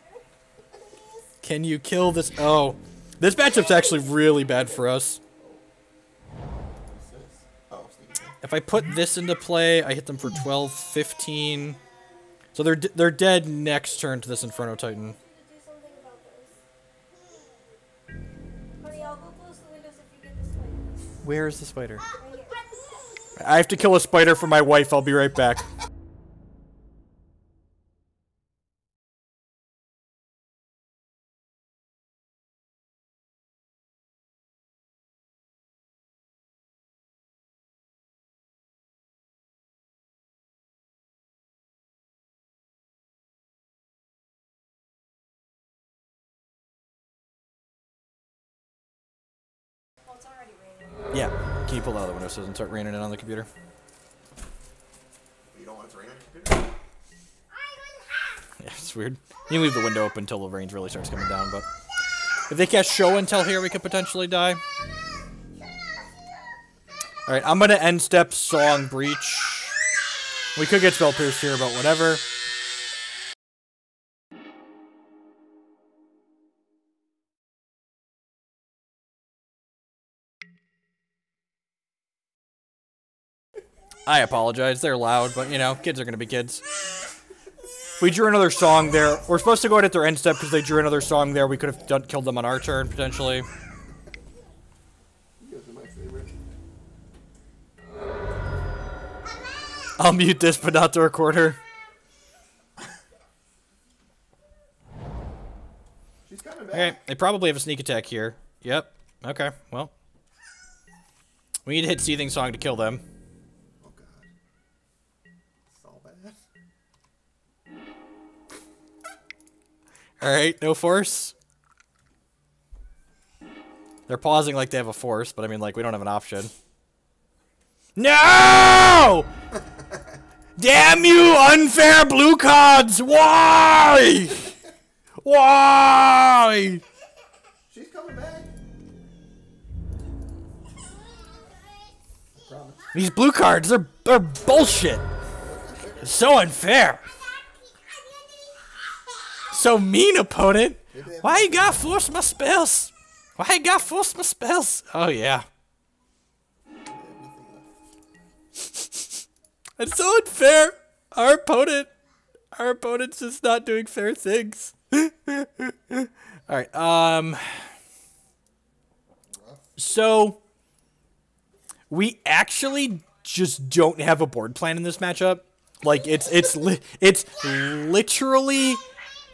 [SPEAKER 1] Can you kill this? Oh. This matchup's actually really bad for us. If I put this into play, I hit them for 12, 15. So they're dead next turn to this Inferno Titan.
[SPEAKER 3] Do something about this. Honey, I'll go close the windows if you get the spider.
[SPEAKER 1] Where is the spider?
[SPEAKER 3] Right here.
[SPEAKER 1] I have to kill a spider for my wife. I'll be right back.
[SPEAKER 3] Oh, it's already raining.
[SPEAKER 1] Yeah. Can you pull out the window so it doesn't start raining in on the computer?
[SPEAKER 2] You don't want it to rain on your computer?
[SPEAKER 1] Yeah, it's weird. You can leave the window open until the rain really starts coming down, but... If they cast Show and Tell here, we could potentially die. Alright, I'm gonna end step Song Breach. We could get Spell Pierce here, but whatever. I apologize, they're loud, but you know, kids are gonna be kids. If we drew another song there, we're supposed to go out at their end step because they drew another song there, we could have killed them on our turn, potentially.
[SPEAKER 2] You guys are my favorite.
[SPEAKER 1] I'll mute this, but not the recorder.
[SPEAKER 2] She's coming back.
[SPEAKER 1] Okay, they probably have a sneak attack here. Yep. Okay, well. We need to hit Seething Song to kill them.
[SPEAKER 2] Oh, God. It's all bad.
[SPEAKER 1] Alright, no force. They're pausing like they have a force, but I mean, like, we don't have an option. No! Damn you, unfair blue cards! Why? Why?
[SPEAKER 2] She's coming back. Promise.
[SPEAKER 1] These blue cards, they're bullshit. So unfair. So mean, opponent. Why you gotta force my spells? Why you gotta force my spells? Oh, yeah. It's so unfair. Our opponent's just not doing fair things. Alright, so we actually just don't have a board plan in this matchup. Like, it's literally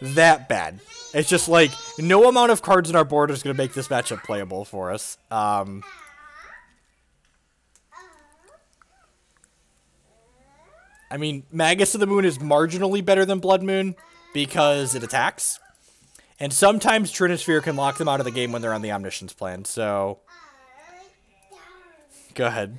[SPEAKER 1] that bad. It's just like, no amount of cards in our board is going to make this matchup playable for us. I mean, Magus of the Moon is marginally better than Blood Moon because it attacks. And sometimes Trinisphere can lock them out of the game when they're on the Omniscience plan, so... Go ahead.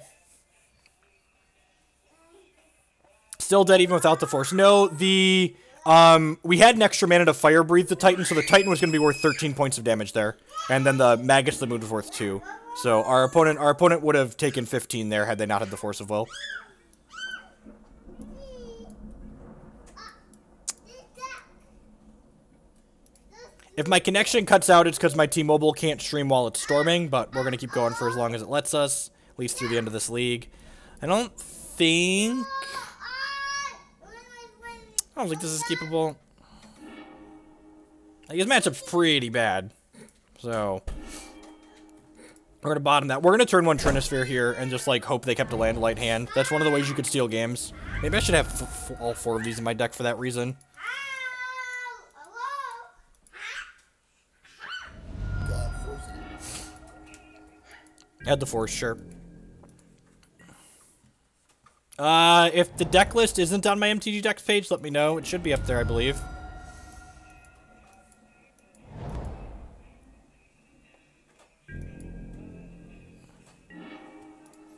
[SPEAKER 1] Still dead even without the Force. No, we had an extra mana to Fire Breathe the Titan, so the Titan was going to be worth 13 points of damage there. And then the Magus of the Moon was worth 2. So our opponent would have taken 15 there had they not had the Force of Will. If my connection cuts out, it's because my T-Mobile can't stream while it's storming, but we're going to keep going for as long as it lets us, at least through the end of this league. I don't think this is keepable. Like, his matchup's pretty bad, so we're going to bottom that. We're going to turn one Trinisphere here and just, like, hope they kept a land light hand. That's one of the ways you could steal games. Maybe I should have all 4 of these in my deck for that reason. Add the Force, sure. If the deck list isn't on my MTG decks page, let me know. It should be up there, I believe.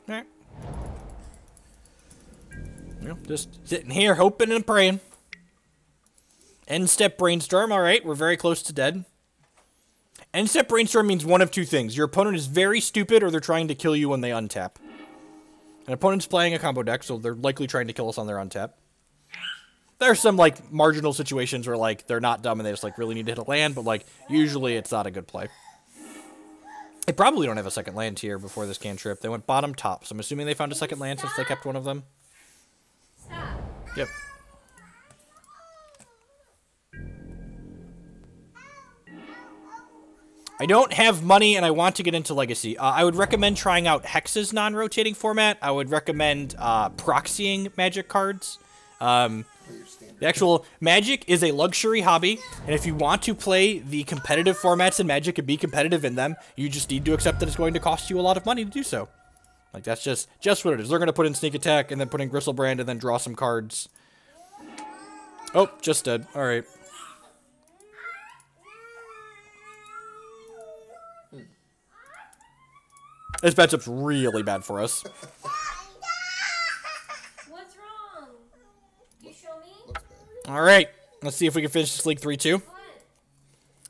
[SPEAKER 1] Alright. Well, just sitting here hoping and praying. End step Brainstorm, alright. We're very close to dead. End step Brainstorm means one of 2 things. Your opponent is very stupid, or they're trying to kill you when they untap. An opponent's playing a combo deck, so they're likely trying to kill us on their untap. There are some, like, marginal situations where, like, they're not dumb and they just, like, really need to hit a land, but, like, usually it's not a good play. They probably don't have a second land here before this cantrip. They went bottom top, so I'm assuming they found a second land since they kept one of them.
[SPEAKER 3] Stop.
[SPEAKER 1] Yep. I don't have money and I want to get into Legacy. I would recommend trying out Hex's non-rotating format. I would recommend proxying Magic cards. The actual Magic is a luxury hobby, and if you want to play the competitive formats in Magic and be competitive in them, you just need to accept that it's going to cost you a lot of money to do so. Like, that's just what it is. They're going to put in Sneak Attack and then put in Griselbrand and then draw some cards. Oh, just dead. All right. This matchup's really bad for us.
[SPEAKER 3] What's wrong? You show me?
[SPEAKER 1] Alright, let's see if we can finish this league 3-2.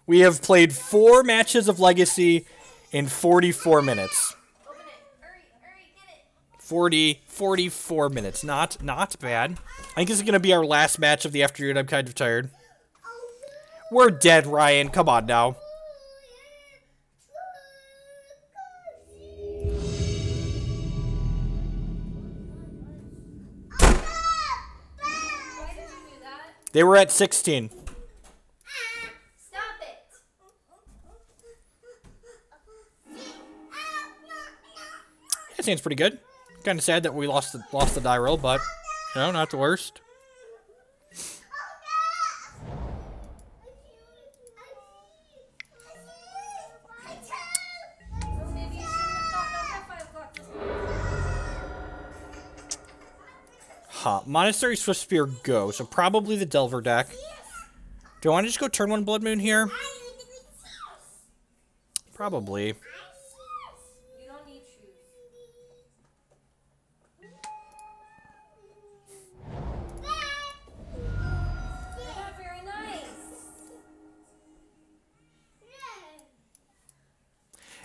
[SPEAKER 1] We have played 4 matches of Legacy in 44 minutes.
[SPEAKER 3] Open it. Hurry, get it.
[SPEAKER 1] 44 minutes. Not bad. I think this is going to be our last match of the afternoon. I'm kind of tired. We're dead, Ryan. Come on now. They were at 16.
[SPEAKER 3] Stop it.
[SPEAKER 1] That seems pretty good. Kind of sad that we lost the die roll, but you know, not the worst. Monastery Swiftspear go, so probably the Delver deck. Do I want to just go turn 1 Blood Moon here? Probably.
[SPEAKER 3] You don't need shoes.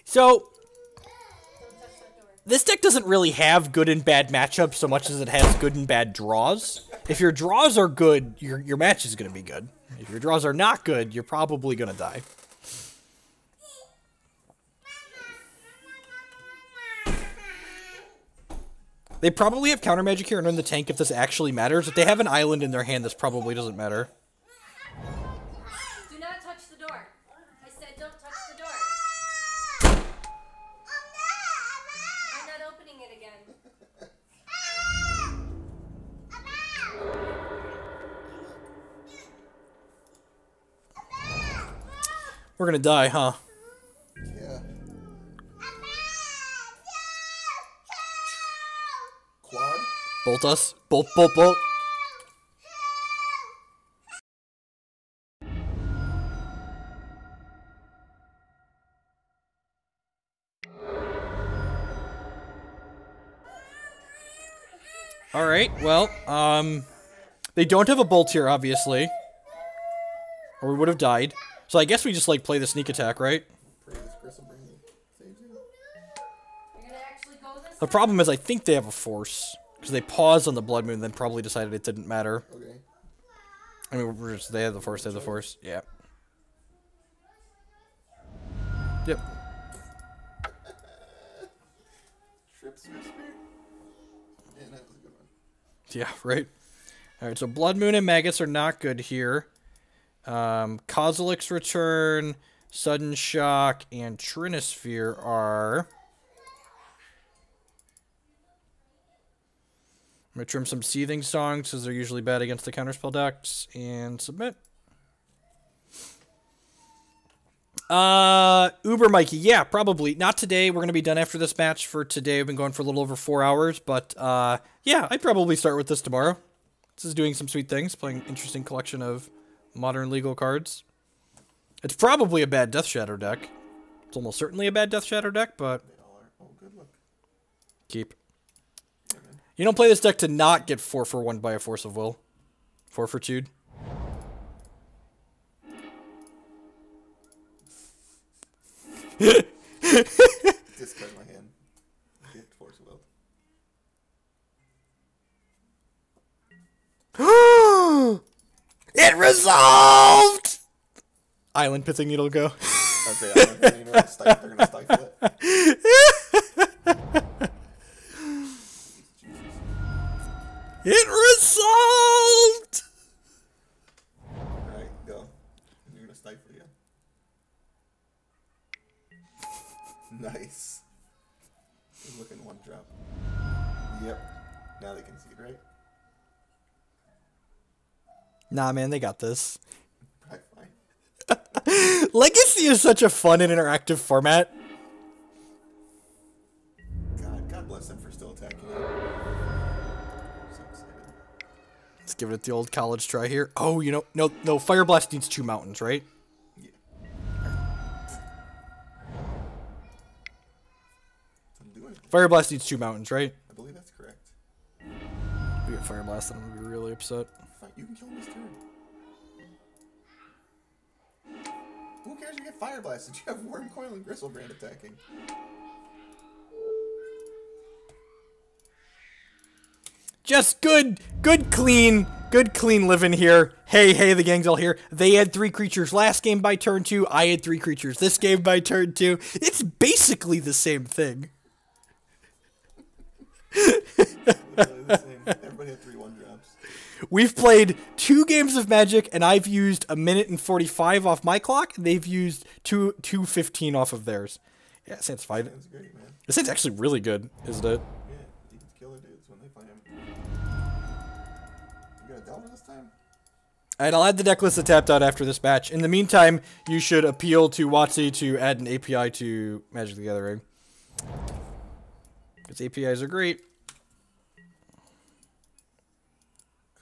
[SPEAKER 1] So
[SPEAKER 3] Don't touch that door.
[SPEAKER 1] this deck doesn't really have good and bad matchups so much as it has good and bad draws. If your draws are good, your match is going to be good. If your draws are not good, you're probably going to die. They probably have counter magic here and in the tank if this actually matters. If they have an island in their hand, this probably doesn't matter.
[SPEAKER 3] Do not touch the door. I said don't touch the door. I'm not opening it again.
[SPEAKER 1] We're going to die, huh?
[SPEAKER 2] Yeah. Quad?
[SPEAKER 1] Bolt us. Bolt, bolt, bolt. Alright, well, they don't have a bolt here, obviously. Or we would have died. So I guess we just, like, play the sneak attack, right?
[SPEAKER 2] Pray this Griselbrand saves you.
[SPEAKER 3] You're gonna actually go this
[SPEAKER 1] The problem is I think they have a force. Because they paused on the Blood Moon, then probably decided it didn't matter.
[SPEAKER 2] Okay.
[SPEAKER 1] I mean, they have the force, they have the force. Yeah. Yep.
[SPEAKER 2] Trips Whisper. Yeah, that was a good one.
[SPEAKER 1] Yeah, right. Alright, so Blood Moon and Magus are not good here. Kozilek's Return, Sudden Shock, and Trinisphere are... I'm going to trim some Seething Songs, because they're usually bad against the counterspell decks, and submit. Uber Mikey, yeah, probably. Not today. We're going to be done after this match for today. We've been going for a little over 4 hours, but yeah, I'd probably start with this tomorrow. This is doing some sweet things, playing an interesting collection of modern legal cards. It's probably a bad Death Shadow deck. It's almost certainly a bad Death Shadow deck, but
[SPEAKER 2] They all are. Oh, good look.
[SPEAKER 1] keep.
[SPEAKER 2] Yeah, man.
[SPEAKER 1] You don't play this deck to not get 4 for 1 by a Force of Will. 4 for 2.
[SPEAKER 2] Discard my hand. Get Force of Will.
[SPEAKER 1] It resolved! Island Pithing Needle go.
[SPEAKER 2] I'd say they're gonna stifle it. Jesus.
[SPEAKER 1] It resolved!
[SPEAKER 2] Alright, go. You're gonna stifle you. Nice. Good looking one drop. Yep. Now they can see it, right?
[SPEAKER 1] Nah, man, they got this.
[SPEAKER 2] Probably fine.
[SPEAKER 1] Legacy is such a fun and interactive format.
[SPEAKER 2] God bless them for still attacking you. So excited.
[SPEAKER 1] Let's give it the old college try here. Oh, you know, no, Fire Blast needs 2 mountains, right?
[SPEAKER 2] Yeah. Doesn't do anything.
[SPEAKER 1] Fire Blast needs 2 mountains, right?
[SPEAKER 2] I believe that's correct.
[SPEAKER 1] We get Fire Blast, then I'm gonna be really upset.
[SPEAKER 2] Fine, you can kill him this turn. Who cares if you get Fire Blasted? You have Wurmcoil and Griselbrand attacking.
[SPEAKER 1] Just good clean living here. Hey, the gang's all here. They had 3 creatures last game by turn 2. I had 3 creatures this game by turn 2. It's basically the same thing.
[SPEAKER 2] Literally the same. Everybody had 3 1-drops.
[SPEAKER 1] We've played 2 games of Magic, and I've used 1 minute and 45 off my clock. They've used 2:15 off of theirs. Yeah, Sand's fine.
[SPEAKER 2] That's great, man.
[SPEAKER 1] This Sand's actually really good, isn't it?
[SPEAKER 2] Yeah, you can kill the dudes when they find him. You got a Delver this time?
[SPEAKER 1] And I'll add the deck list to tapped out after this match. In the meantime, you should appeal to WotC to add an API to Magic the Gathering. Because APIs are great.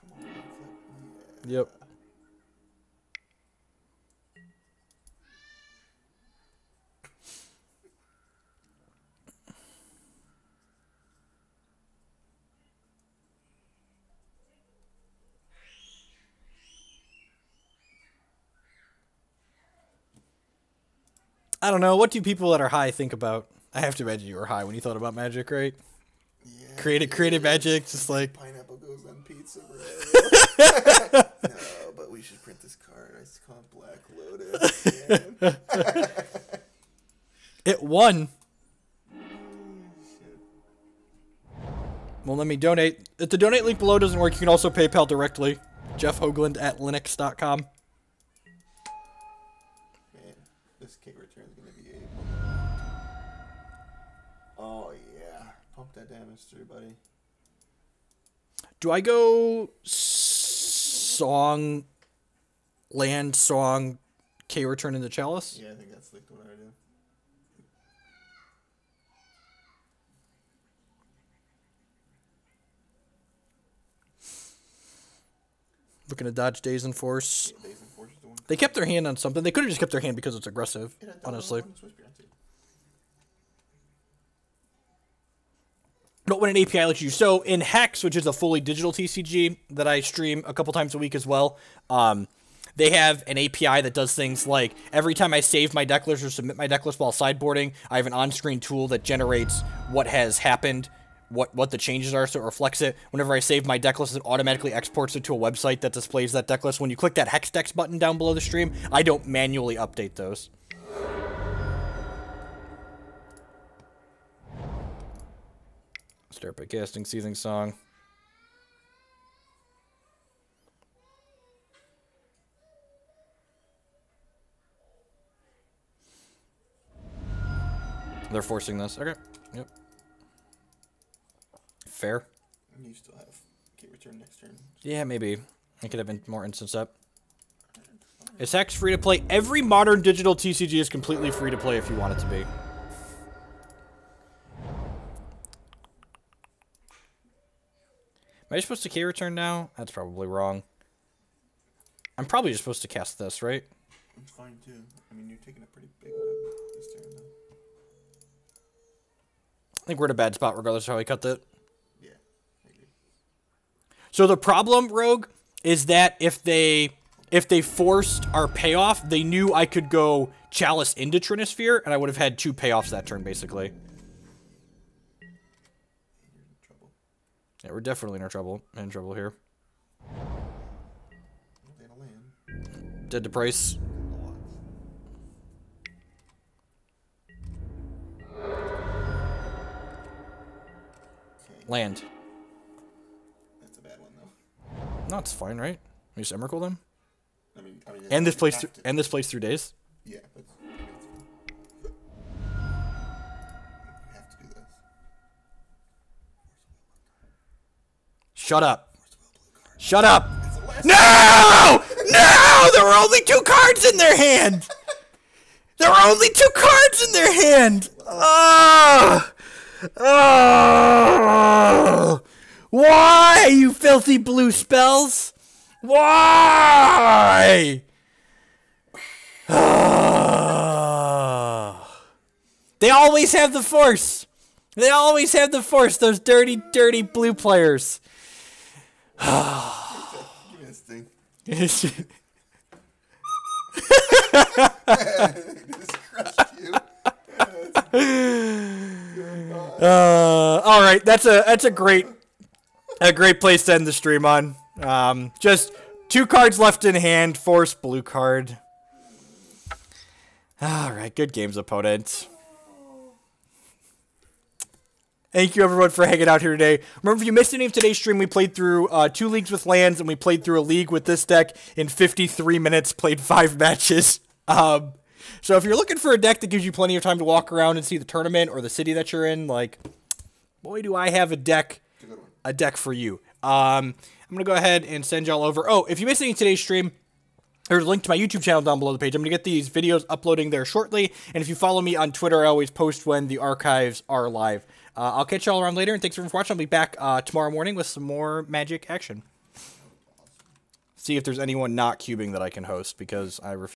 [SPEAKER 2] Come on, flip. Yeah.
[SPEAKER 1] Yep. I don't know. What do people that are high think about? I have to imagine you were high when you thought about magic, right?
[SPEAKER 2] Yeah.
[SPEAKER 1] Creative magic, just like...
[SPEAKER 2] Pineapple goes on pizza, bro. No, but we should print this card. I just call it Black Lotus.
[SPEAKER 1] It won.
[SPEAKER 2] Shit.
[SPEAKER 1] Well, let me donate. If the donate link below doesn't work, you can also PayPal directly. Jeff Hoagland at Linux.com.
[SPEAKER 2] Man, this kick return is going to be a... Oh, yeah. Pump that damage through, buddy.
[SPEAKER 1] Do I go song, land, song, K return into Chalice?
[SPEAKER 2] Yeah, I think that's like what I do.
[SPEAKER 1] Looking to dodge Days and Force.
[SPEAKER 2] Yeah, Days and Force is the one.
[SPEAKER 1] They kept their hand on something. They could have just kept their hand because it's aggressive,
[SPEAKER 2] Yeah,
[SPEAKER 1] honestly.
[SPEAKER 2] on the Switch behind it.
[SPEAKER 1] But when an API lets you... So in Hex, which is a fully digital TCG that I stream a couple times a week as well, they have an API that does things like every time I save my deck list or submit my deck list while sideboarding, I have an on-screen tool that generates what has happened, what the changes are, so it reflects it. Whenever I save my deck list, it automatically exports it to a website that displays that deck list. When you click that Hex Decks button down below the stream, I don't manually update those. Start by casting Seething Song. They're forcing this. Okay. Yep. Fair.
[SPEAKER 2] You still have kick return next turn.
[SPEAKER 1] Yeah, maybe. I could have been more instance up. Is Hex free to play? Every modern digital TCG is completely free to play if you want it to be. Am I supposed to K return now? That's probably wrong. I'm probably just supposed to cast this, right?
[SPEAKER 2] It's fine too. I mean, you're taking a pretty big one this turn though.
[SPEAKER 1] I think we're in a bad spot regardless of how I cut that.
[SPEAKER 2] Yeah, I agree.
[SPEAKER 1] So the problem, Rogue, is that if they forced our payoff, they knew I could go Chalice into Trinisphere, and I would have had 2 payoffs that turn, basically.
[SPEAKER 2] You're in trouble.
[SPEAKER 1] Yeah, we're definitely in trouble here.
[SPEAKER 2] They don't land.
[SPEAKER 1] Dead to price. Land.
[SPEAKER 2] That's a bad one though.
[SPEAKER 1] No, it's fine, right? We just Emrakul them?
[SPEAKER 2] I mean,
[SPEAKER 1] And this
[SPEAKER 2] you
[SPEAKER 1] plays
[SPEAKER 2] have to.
[SPEAKER 1] and this plays through days?
[SPEAKER 2] Yeah, that's fine. You have to do this.
[SPEAKER 1] Shut up. Shut up.
[SPEAKER 2] It's the last
[SPEAKER 1] No! No! There were only 2 cards in their hand! There were only 2 cards in their hand! Oh! Oh! Why, you filthy blue spells? Why? Oh. They always have the force. They always have the force, those dirty, dirty blue players.
[SPEAKER 2] Give me this thing. Just crushed you.
[SPEAKER 1] All right, that's a great place to end the stream on. Just 2 cards left in hand, force blue card. All right, good games, opponent. Thank you, everyone, for hanging out here today. Remember, if you missed any of today's stream, we played through 2 leagues with lands, and we played through a league with this deck in 53 minutes, played 5 matches. So if you're looking for a deck that gives you plenty of time to walk around and see the tournament or the city that you're in, like, boy, do I have a deck for you. I'm going to go ahead and send y'all over. Oh, if you missed any of today's stream, there's a link to my YouTube channel down below the page. I'm going to get these videos uploading there shortly. And if you follow me on Twitter, I always post when the archives are live. I'll catch y'all around later, and thanks everyone for watching. I'll be back tomorrow morning with some more Magic action. See if there's anyone not cubing that I can host, because I refuse.